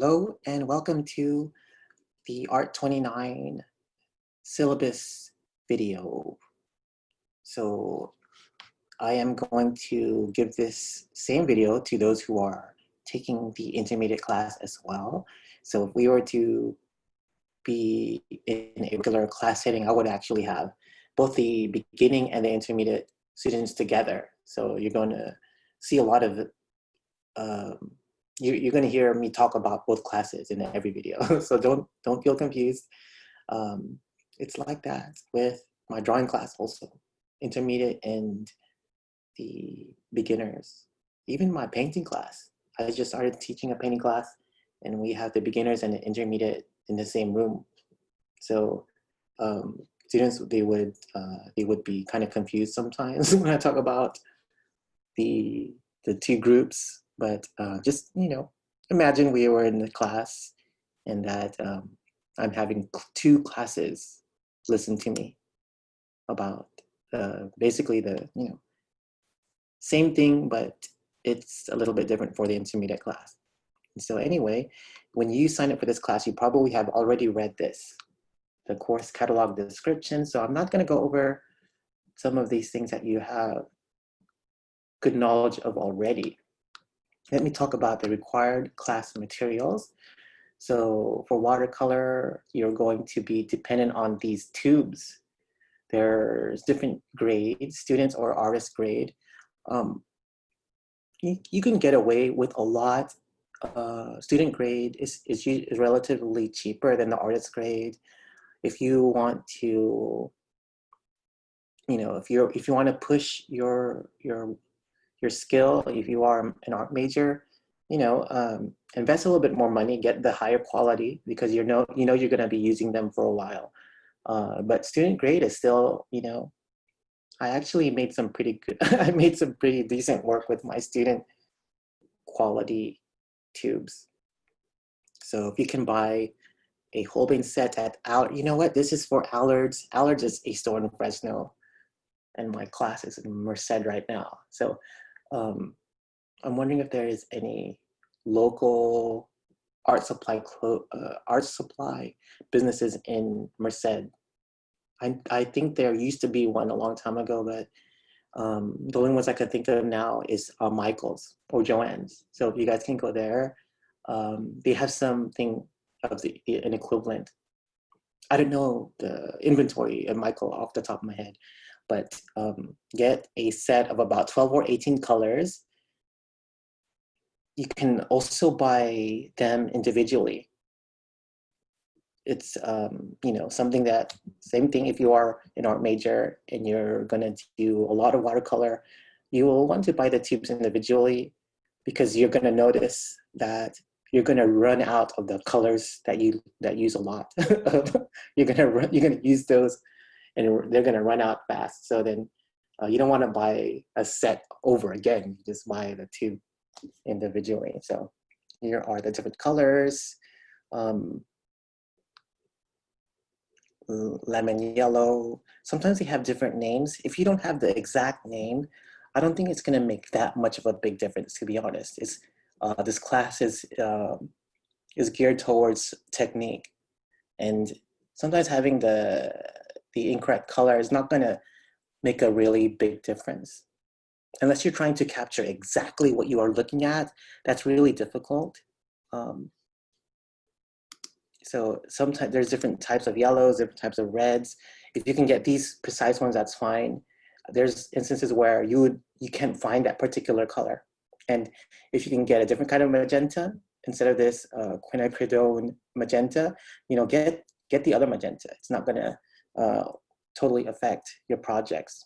Hello and welcome to the ART29 syllabus video. So I am going to give this same video to those who are taking the intermediate class as well. So if we were to be in a regular class setting, I would actually have both the beginning and the intermediate students together. So you're going to see a lot of you're going to hear me talk about both classes in every video. So don't feel confused. It's like that with my drawing class also, intermediate and the beginners. Even my painting class. I just started teaching a painting class and we have the beginners and the intermediate in the same room. So students, they would be kind of confused sometimes when I talk about the two groups. But just, imagine we were in the class and that I'm having two classes listen to me about basically the, same thing, but it's a little bit different for the intermediate class. And so anyway, when you sign up for this class, you probably have already read this, the course catalog description. So I'm not going to go over some of these things that you have good knowledge of already. Let me talk about the required class materials. So for watercolor, you're going to be dependent on these tubes. There's different grades, students or artist grade. You can get away with a lot. Student grade is relatively cheaper than the artist grade. If you want to, if you want to push your skill, if you are an art major, invest a little bit more money, get the higher quality because you're going to be using them for a while. But student grade is still, I actually made some pretty good, I made some pretty decent work with my student quality tubes. So if you can buy a Holbein set at Allard, you know what, this is for Allard's. Allard's is a store in Fresno and my class is in Merced right now. So I'm wondering if there is any local art supply businesses in Merced. I think there used to be one a long time ago, but the only ones I could think of now is Michael's or Joann's. So if you guys can go there, they have something of an equivalent. I don't know the inventory at Michael off the top of my head, but get a set of about 12 or 18 colors. You can also buy them individually. It's something that, same thing if you are an art major and you're gonna do a lot of watercolor, you will want to buy the tubes individually because you're gonna notice that you're gonna run out of the colors that use a lot. You're gonna use those and they're gonna run out fast. So then you don't wanna buy a set over again, you just buy the tube individually. So here are the different colors. Lemon yellow. Sometimes they have different names. If you don't have the exact name, I don't think it's going to make that much of a big difference, to be honest. It's this class is geared towards technique, and sometimes having the incorrect color is not going to make a really big difference. Unless you're trying to capture exactly what you are looking at, that's really difficult. So sometimes there's different types of yellows, different types of reds. If you can get these precise ones, that's fine. There's instances where you can't find that particular color. And if you can get a different kind of magenta, instead of this quinacridone magenta, get the other magenta. It's not gonna totally affect your projects.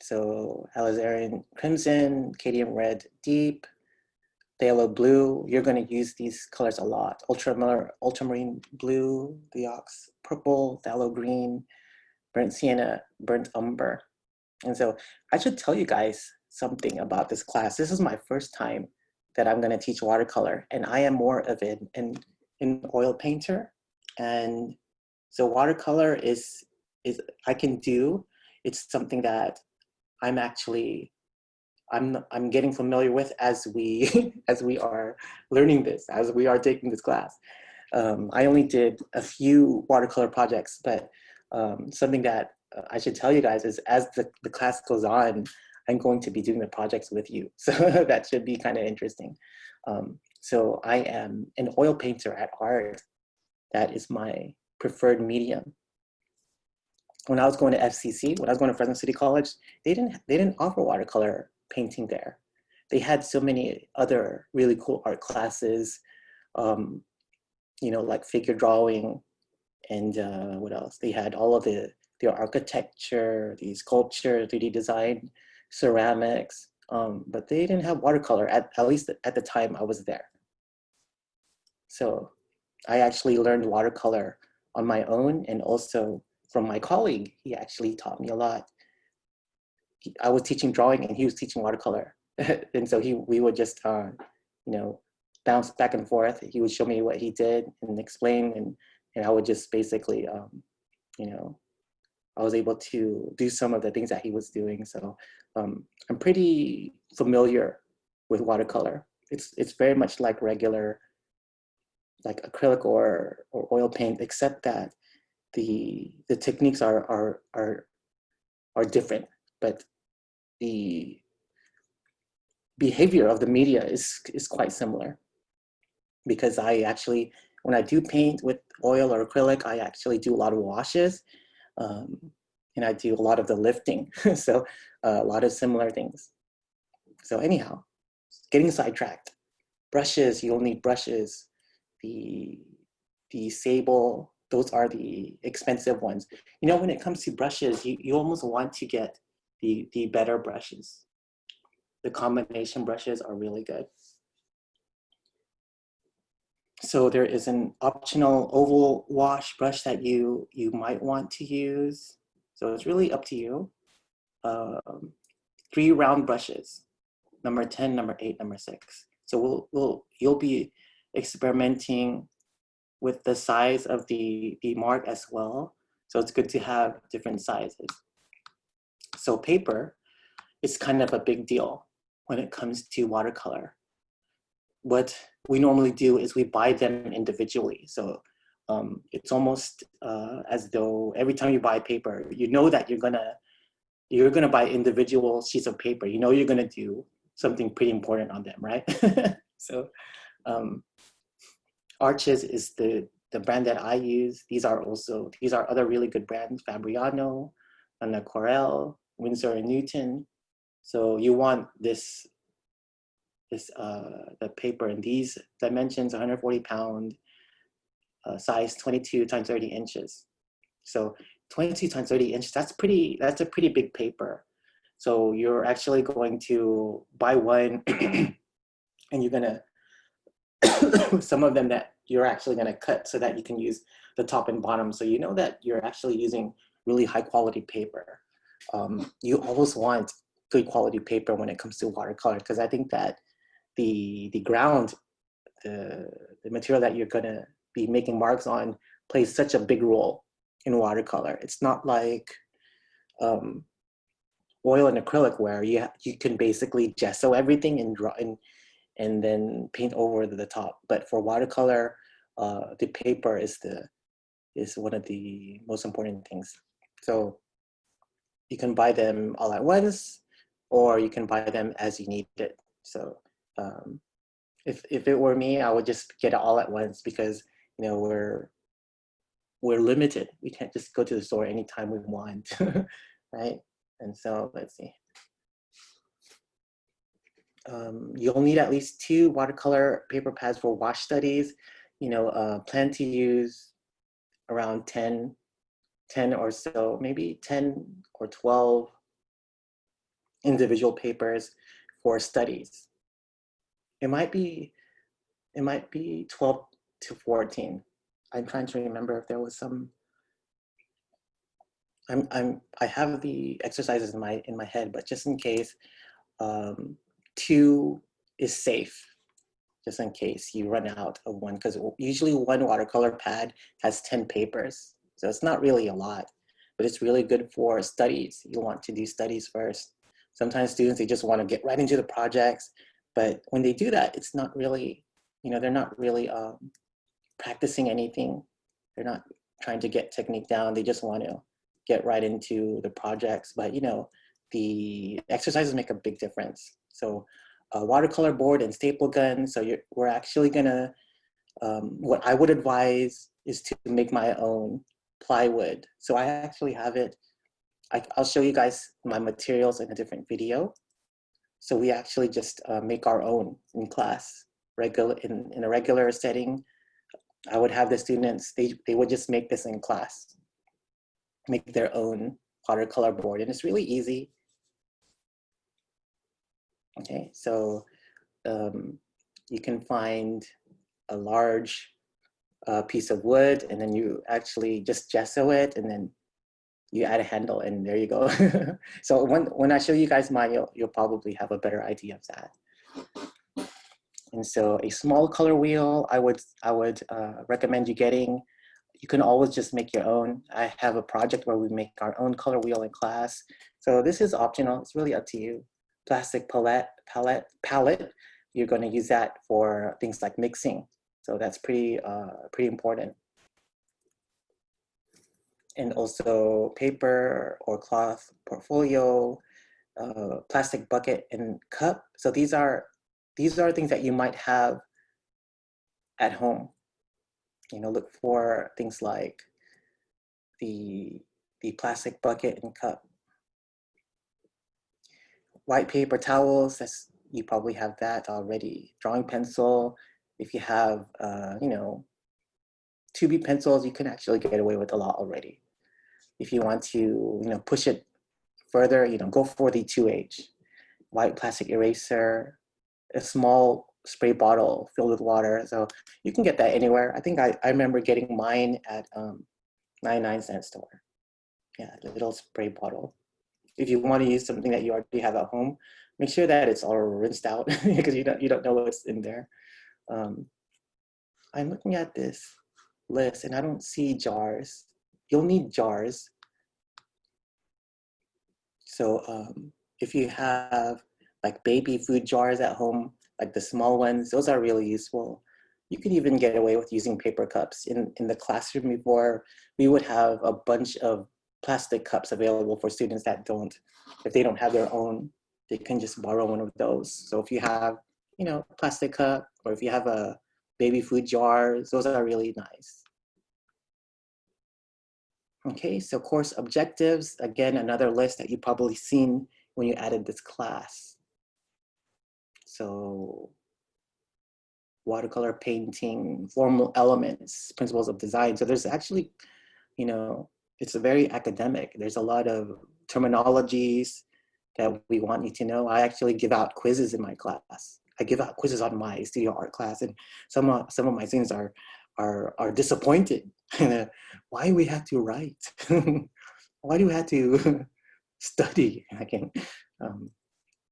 So alizarin crimson, cadmium red deep, phthalo blue, you're going to use these colors a lot. Ultramarine blue, the ox purple, phthalo green, burnt sienna, burnt umber. And so I should tell you guys something about this class. This is my first time that I'm going to teach watercolor, and I am more of an oil painter. And so watercolor is I can do. It's something that I'm actually I'm getting familiar with as we as we are learning this, as we are taking this class. I only did a few watercolor projects, but something that I should tell you guys is as the class goes on, I'm going to be doing the projects with you. So that should be kind of interesting. So I am an oil painter at ART. That is my preferred medium. When I was going to FCC, when I was going to Fresno City College, they didn't offer watercolor painting there. They had so many other really cool art classes, you know, like figure drawing, and what else? They had all of the architecture, the sculpture, 3D design, ceramics, but they didn't have watercolor, at least at the time I was there. So I actually learned watercolor on my own, and also from my colleague. He actually taught me a lot. I was teaching drawing and he was teaching watercolor. And so we would just, you know, bounce back and forth. He would show me what he did and explain, and I would just basically, you know, I was able to do some of the things that he was doing. So I'm pretty familiar with watercolor. It's very much like regular, like acrylic or oil paint, except that the techniques are different, but the behavior of the media is quite similar. Because I actually, when I do paint with oil or acrylic, I actually do a lot of washes, and I do a lot of the lifting. So a lot of similar things. So anyhow, getting sidetracked. Brushes, you'll need brushes. The sable, those are the expensive ones. You know, when it comes to brushes, you almost want to get the better brushes. The combination brushes are really good. So there is an optional oval wash brush that you might want to use. So it's really up to you. 3 round brushes, number 10, number 8, number 6. So you'll be experimenting with the size of the mark as well. So it's good to have different sizes. So paper is kind of a big deal when it comes to watercolor. What we normally do is we buy them individually. So it's almost as though every time you buy paper, you know that you're gonna buy individual sheets of paper. You know you're gonna do something pretty important on them, right? So Arches is the brand that I use. These are other really good brands: Fabriano, Anna Corel, Winsor and Newton. So you want the paper in these dimensions: 140 pound, size 22 times 30 inches. So 22 times 30 inches, that's a pretty big paper. So you're actually going to buy one and you're gonna, some of them that you're actually gonna cut so that you can use the top and bottom. So you know that you're actually using really high quality paper. You always want good quality paper when it comes to watercolor, because I think that the ground, the material that you're gonna be making marks on plays such a big role in watercolor. It's not like oil and acrylic where you can basically gesso everything and draw and then paint over the top. But for watercolor, the paper is one of the most important things. So you can buy them all at once, or you can buy them as you need it. So if it were me, I would just get it all at once, because you know we're limited. We can't just go to the store anytime we want, right? And so let's see. You'll need at least 2 watercolor paper pads for wash studies. You know, plan to use around 10 or so, maybe 10 or 12 individual papers for studies. It might be 12 to 14. I'm trying to remember if there was some. I have the exercises in my head, but just in case, 2 is safe, just in case you run out of one, because usually one watercolor pad has 10 papers. So it's not really a lot, but it's really good for studies. You want to do studies first. Sometimes students, they just want to get right into the projects, but when they do that, it's not really, they're not really practicing anything. They're not trying to get technique down. They just want to get right into the projects. But the exercises make a big difference. So watercolor board and staple gun. So we're actually gonna, what I would advise is to make my own plywood. So I actually have it. I'll show you guys my materials in a different video. So we actually just make our own in class, in a regular setting. I would have the students, they would just make this in class, make their own watercolor board, and it's really easy. Okay, so you can find a large piece of wood, and then you actually just gesso it, and then you add a handle, and there you go. So when I show you guys mine, you'll probably have a better idea of that. And so a small color wheel, I would recommend you getting. You can always just make your own. I have a project where we make our own color wheel in class. So this is optional, it's really up to you. Plastic palette, you're gonna use that for things like mixing. So that's pretty important. And also paper or cloth portfolio, plastic bucket and cup. So these are things that you might have at home. Look for things like the plastic bucket and cup. White paper towels, you probably have that already. Drawing pencil, if you have 2B pencils, you can actually get away with a lot already. If you want to push it further, go for the 2H. White plastic eraser, a small spray bottle filled with water. So you can get that anywhere. I think I remember getting mine at 99-cent store. Yeah, a little spray bottle. If you want to use something that you already have at home, make sure that it's all rinsed out because you don't know what's in there. I'm looking at this list and I don't see jars. You'll need jars. So if you have like baby food jars at home, like the small ones, those are really useful. You could even get away with using paper cups. In the classroom before, we would have a bunch of plastic cups available for students that if they don't have their own, they can just borrow one of those. So if you have, plastic cup, or if you have a baby food jar, those are really nice. Okay, so course objectives, again, another list that you've probably seen when you added this class. So watercolor painting, formal elements, principles of design. So there's actually, it's a very academic. There's a lot of terminologies that we want you to know. I actually give out quizzes in my class. I give out quizzes on my studio art class, and some of my students are disappointed. Why do we have to write? Why do we have to study?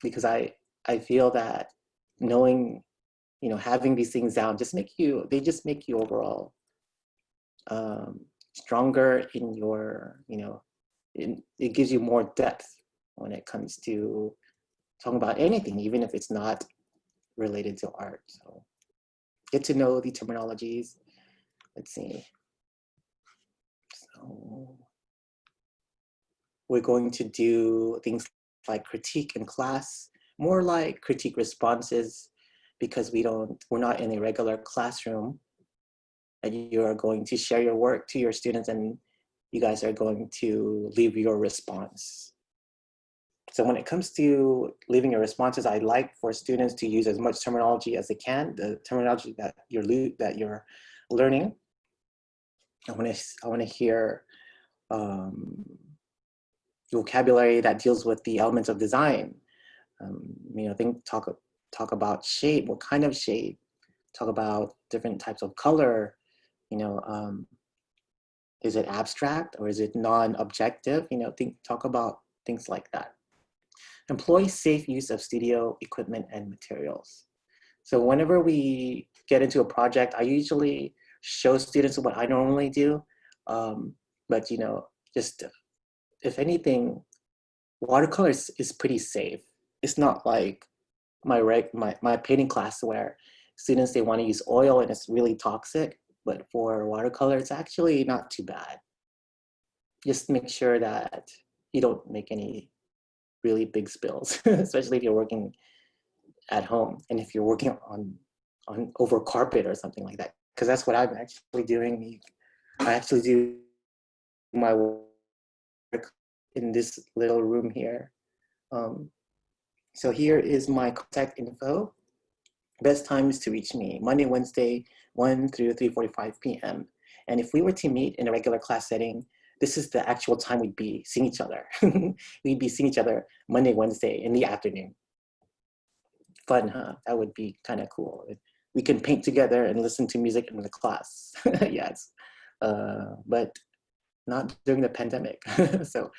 Because I feel that knowing, having these things down they just make you overall stronger in your, it gives you more depth when it comes to talking about anything, even if it's not related to art. So get to know the terminologies. Let's see. So we're going to do things like critique in class, more like critique responses, because we're not in a regular classroom, and you are going to share your work to your students and you guys are going to leave your response. So when it comes to leaving your responses, I like for students to use as much terminology as they can, the terminology that you're learning. I want to hear vocabulary that deals with the elements of design. Talk about shape, what kind of shape, talk about different types of color, is it abstract or is it non-objective? Talk about things like that. Employ safe use of studio equipment and materials. So whenever we get into a project, I usually show students what I normally do. But just if anything, watercolor is pretty safe. It's not like my painting class where students, they want to use oil and it's really toxic, but for watercolor, it's actually not too bad. Just make sure that you don't make any really big spills, especially if you're working at home and if you're working on over carpet or something like that, because that's what I'm actually doing. I actually do my work in this little room here. So here is my contact info. Best times to reach me: Monday, Wednesday, 1 through 3:45 p.m. And if we were to meet in a regular class setting, this is the actual time we'd be seeing each other. We'd be seeing each other Monday, Wednesday in the afternoon. Fun, huh? That would be kind of cool. We can paint together and listen to music in the class. Yes, but not during the pandemic. So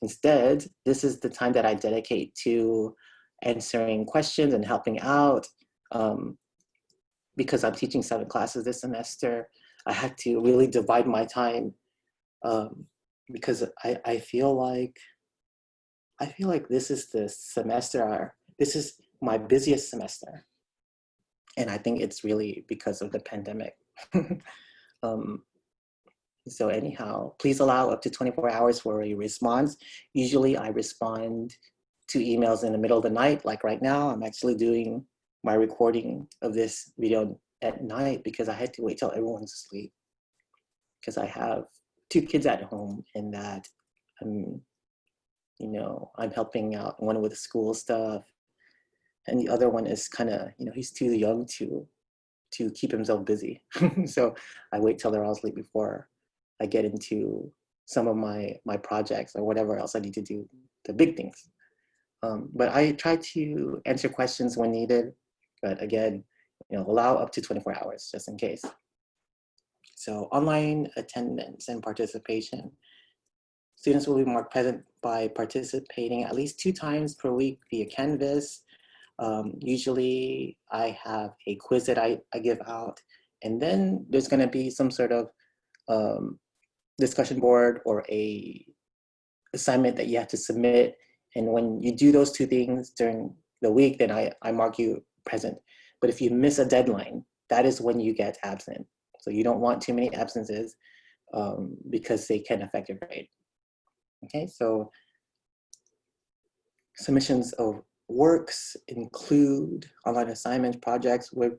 instead, this is the time that I dedicate to answering questions and helping out. Because I'm teaching 7 classes this semester, I had to really divide my time, because I feel like this is the semester, this is my busiest semester. And I think it's really because of the pandemic. So anyhow, please allow up to 24 hours for a response. Usually I respond to emails in the middle of the night. Like right now, I'm actually doing my recording of this video at night because I had to wait till everyone's asleep. Because I have 2 kids at home and that I'm helping out, one with the school stuff. And the other one is kind of, he's too young to keep himself busy. So I wait till they're all asleep before I get into some of my projects or whatever else I need to do, the big things. But I try to answer questions when needed, but again, allow up to 24 hours just in case. So online attendance and participation. Students will be marked present by participating at least 2 times per week via Canvas. Usually I have a quiz that I give out, and then there's going to be some sort of discussion board or a assignment that you have to submit. And when you do those 2 things during the week, then I mark you present. But if you miss a deadline, that is when you get absent. So you don't want too many absences because they can affect your grade. Okay, so submissions of works include online assignments, projects, web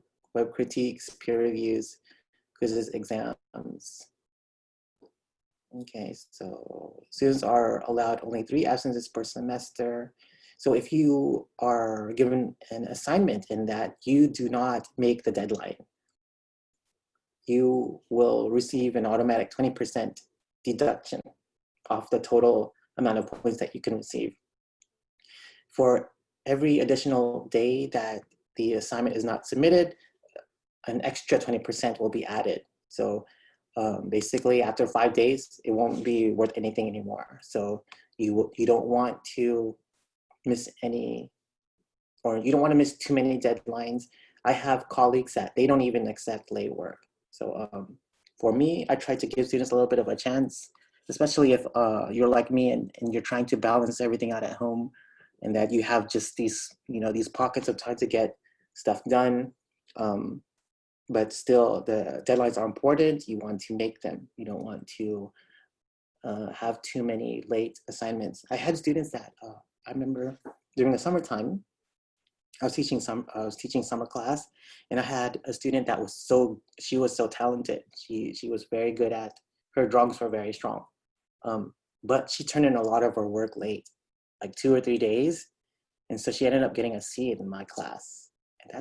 critiques, peer reviews, quizzes, exams. Okay, so students are allowed only 3 absences per semester. So if you are given an assignment in that you do not make the deadline, you will receive an automatic 20% deduction off the total amount of points that you can receive. For every additional day that the assignment is not submitted, an extra 20% will be added. So basically after 5 days, it won't be worth anything anymore. So you don't want to miss any, or you don't want to miss too many deadlines. I have colleagues that they don't even accept late work. So for me, I try to give students a little bit of a chance, especially if you're like me and you're trying to balance everything out at home, and that you have just these, these pockets of time to get stuff done. But still, the deadlines are important. You want to make them. You don't want to have too many late assignments. I had students that I remember during the summertime, I was teaching summer class, and I had a student that was she was so talented. She was very good at, her drawings were very strong, but she turned in a lot of her work late, like 2 or 3 days, and so she ended up getting a C in my class, and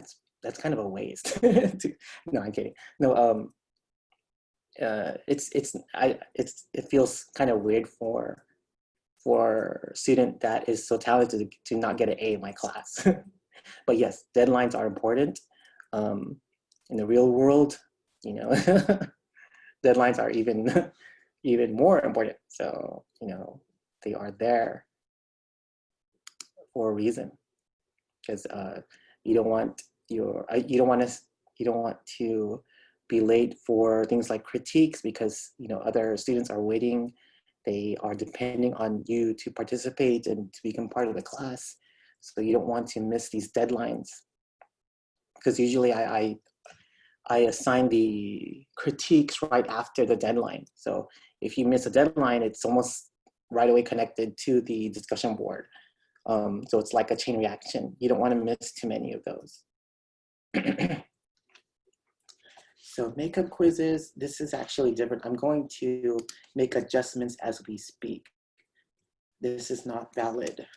that's kind of a waste. No, I'm kidding. No, it feels kind of weird for a student that is so talented to not get an A in my class. But yes, deadlines are important. In the real world, deadlines are even more important. So, they are there for a reason, because you don't want to be late for things like critiques, because other students are waiting They are depending on you to participate and to become part of the class. So you don't want to miss these deadlines. Because usually I assign the critiques right after the deadline. So if you miss a deadline, it's almost right away connected to the discussion board. So it's like a chain reaction. You don't want to miss too many of those. So makeup quizzes, this is actually different. I'm going to make adjustments as we speak. This is not valid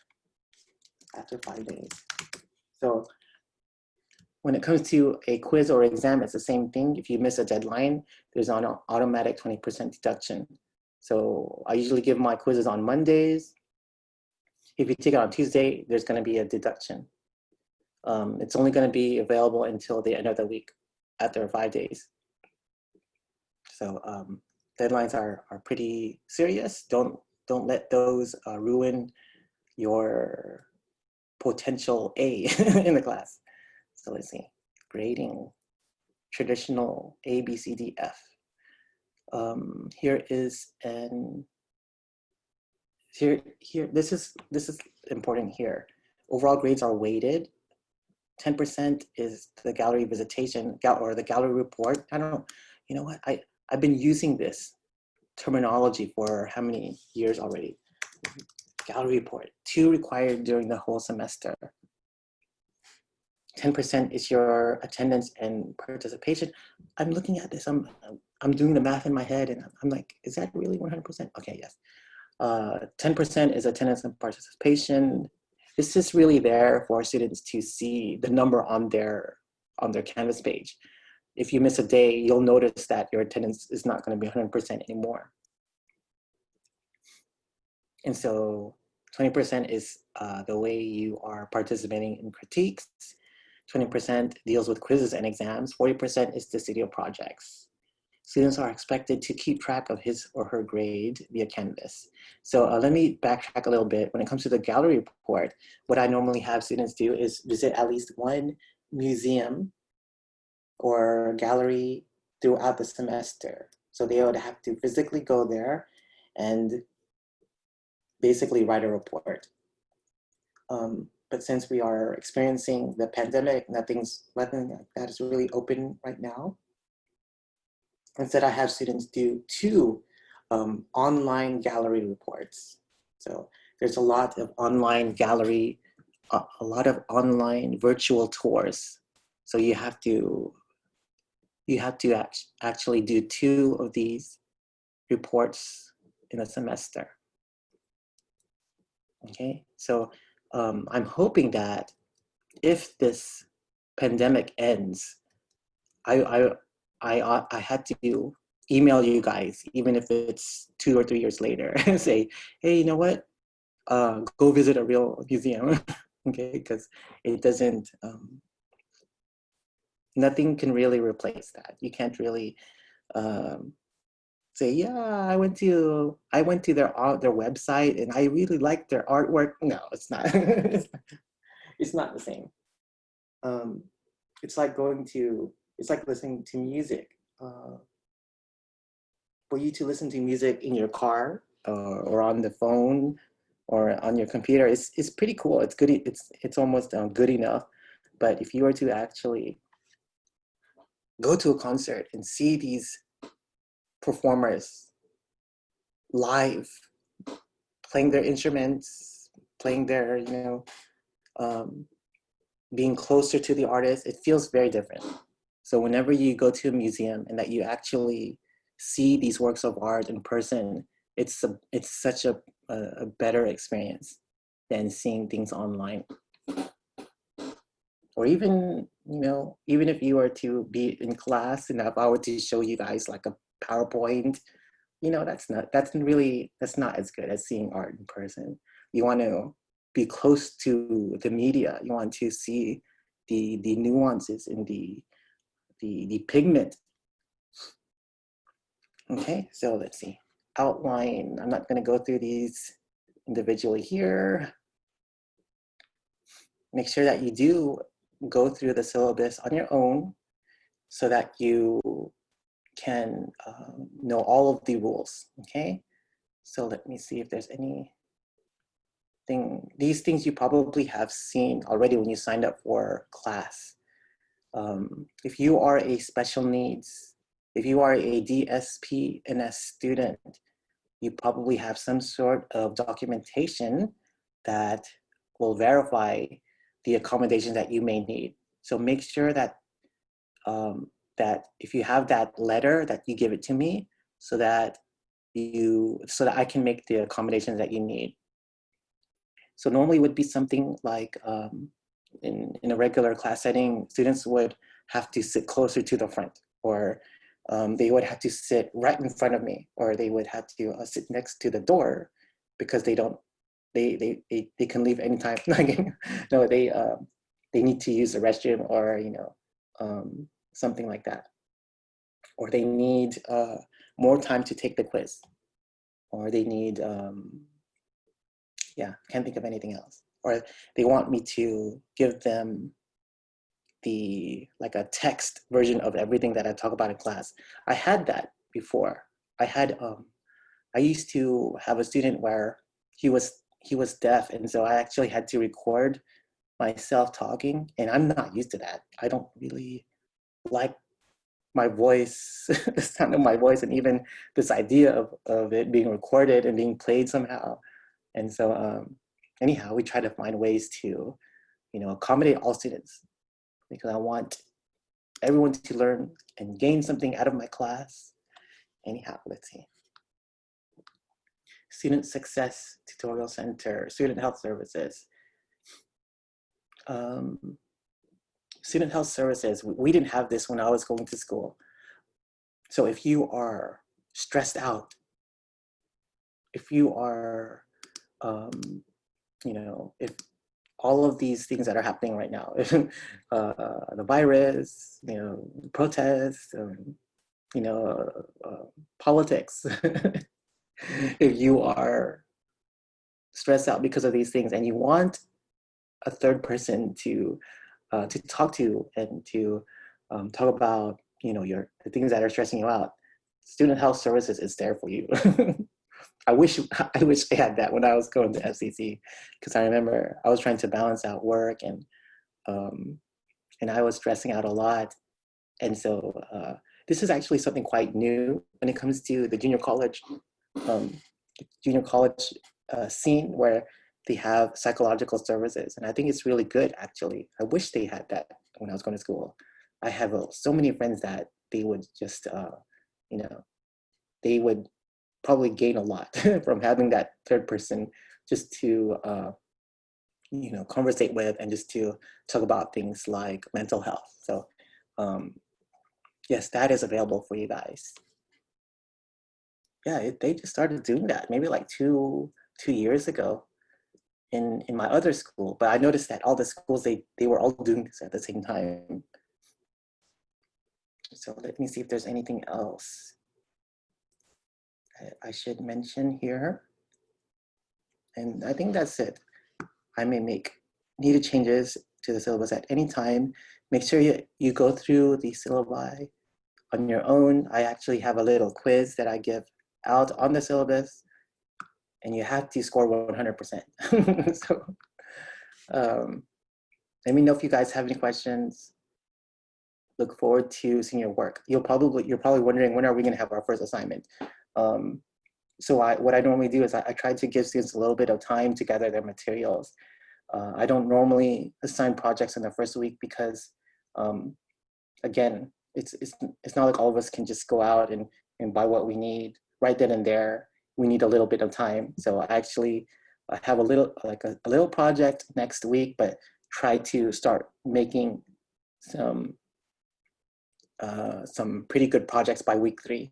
after 5 days. So when it comes to a quiz or exam, it's the same thing. If you miss a deadline, there's an automatic 20% deduction. So I usually give my quizzes on Mondays. If you take it on Tuesday, there's going to be a deduction. It's only going to be available until the end of the week after 5 days. So deadlines are pretty serious. Don't let those ruin your potential A in the class. So let's see, grading, traditional A, B, C, D, F. Here is this is important here. Overall grades are weighted. 10% is the gallery visitation or the gallery report. I don't know, you know what? I've been using this terminology for how many years already? Gallery report, 2 required during the whole semester. 10% is your attendance and participation. I'm looking at this, I'm doing the math in my head and I'm like, is that really 100%? Okay, yes. 10% is attendance and participation. This is really there for students to see the number on their Canvas page. If you miss a day, you'll notice that your attendance is not going to be 100% anymore. And so 20% is the way you are participating in critiques. 20% deals with quizzes and exams. 40% is the studio projects. Students are expected to keep track of his or her grade via Canvas. So let me backtrack a little bit. When it comes to the gallery report, what I normally have students do is visit at least one museum or gallery throughout the semester. So they would have to physically go there and basically write a report. But since we are experiencing the pandemic, nothing like that is really open right now. Instead, I have students do 2 online gallery reports. So there's a lot of online gallery, a lot of online virtual tours. So you have to actually do 2 of these reports in a semester. Okay, so I'm hoping that if this pandemic ends, I had to email you guys, even if it's 2 or 3 years later, and say, hey, you know what? Go visit a real museum, okay? Because it doesn't, nothing can really replace that. You can't really say, yeah, I went to their website and I really liked their artwork. No, it's not. It's not the same. It's like it's like listening to music. For you to listen to music in your car or on the phone or on your computer, it's pretty cool. It's good. It's almost good enough. But if you were to actually go to a concert and see these performers live, playing their instruments, playing their, being closer to the artist, it feels very different. So whenever you go to a museum and that you actually see these works of art in person, it's such a better experience than seeing things online. Or even, even if you were to be in class and if I were to show you guys like a PowerPoint, that's not as good as seeing art in person. You want to be close to the media. You want to see the nuances in the pigment. Okay, so let's see. Outline. I'm not going to go through these individually here. Make sure that you do go through the syllabus on your own so that you can know all of the rules, okay? So let me see if there's anything. These things you probably have seen already when you signed up for class. If you are a special needs, if you are a DSP&S student, you probably have some sort of documentation that will verify the accommodation that you may need. So make sure that that if you have that letter, that you give it to me so that I can make the accommodations that you need. So normally it would be something like in a regular class setting, students would have to sit closer to the front, or they would have to sit right in front of me, or they would have to sit next to the door because they can leave anytime. No, they need to use the restroom, or something like that, or they need more time to take the quiz, or they need yeah, can't think of anything else. Or they want me to give them like a text version of everything that I talk about in class. I had that before. I used to have a student where he was deaf, and so I actually had to record myself talking, and I'm not used to that. I don't really like my voice, the sound of my voice, and even this idea of it being recorded and being played somehow. And so anyhow, we try to find ways to, accommodate all students, because I want everyone to learn and gain something out of my class. Anyhow, let's see. Student Success Tutorial Center, Student Health Services. Student Health Services, we didn't have this when I was going to school. So if you are stressed out, if you are, if all of these things that are happening right now, the virus, protests, politics, if you are stressed out because of these things and you want a third person to talk to and to talk about, the things that are stressing you out, Student Health Services is there for you. I wish I had that when I was going to FCC, because I remember I was trying to balance out work and I was stressing out a lot. And so this is actually something quite new when it comes to the junior college scene, where they have psychological services. And I think it's really good, actually. I wish they had that when I was going to school. I have so many friends that they would just, they would probably gain a lot from having that third person just to, conversate with, and just to talk about things like mental health. So yes, that is available for you guys. Yeah, they just started doing that maybe like two years ago in my other school. But I noticed that all the schools, they were all doing this at the same time. So let me see if there's anything else I should mention here. And I think that's it. I may make needed changes to the syllabus at any time. Make sure you go through the syllabi on your own. I actually have a little quiz that I give out on the syllabus, and you have to score 100%. So let me know if you guys have any questions. Look forward to seeing your work. You're probably wondering, when are we going to have our first assignment? So what I normally do is I try to give students a little bit of time to gather their materials. I don't normally assign projects in the first week because, again, it's not like all of us can just go out and buy what we need right then and there. We need a little bit of time. So I have a little project next week, but try to start making some pretty good projects by week 3.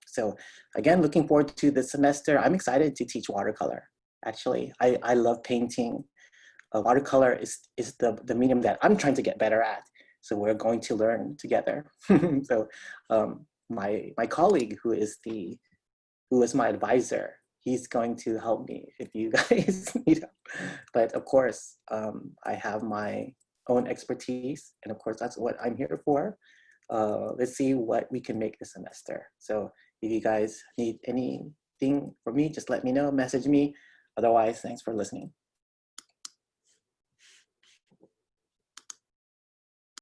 So again, looking forward to this semester. I'm excited to teach watercolor. Actually, I love painting. Watercolor is the medium that I'm trying to get better at. So we're going to learn together. So my colleague who is my advisor, he's going to help me if you guys need help. But of course, I have my own expertise, and of course that's what I'm here for. Let's see what we can make this semester. So if you guys need any anything for me, just let me know, message me. Otherwise, thanks for listening.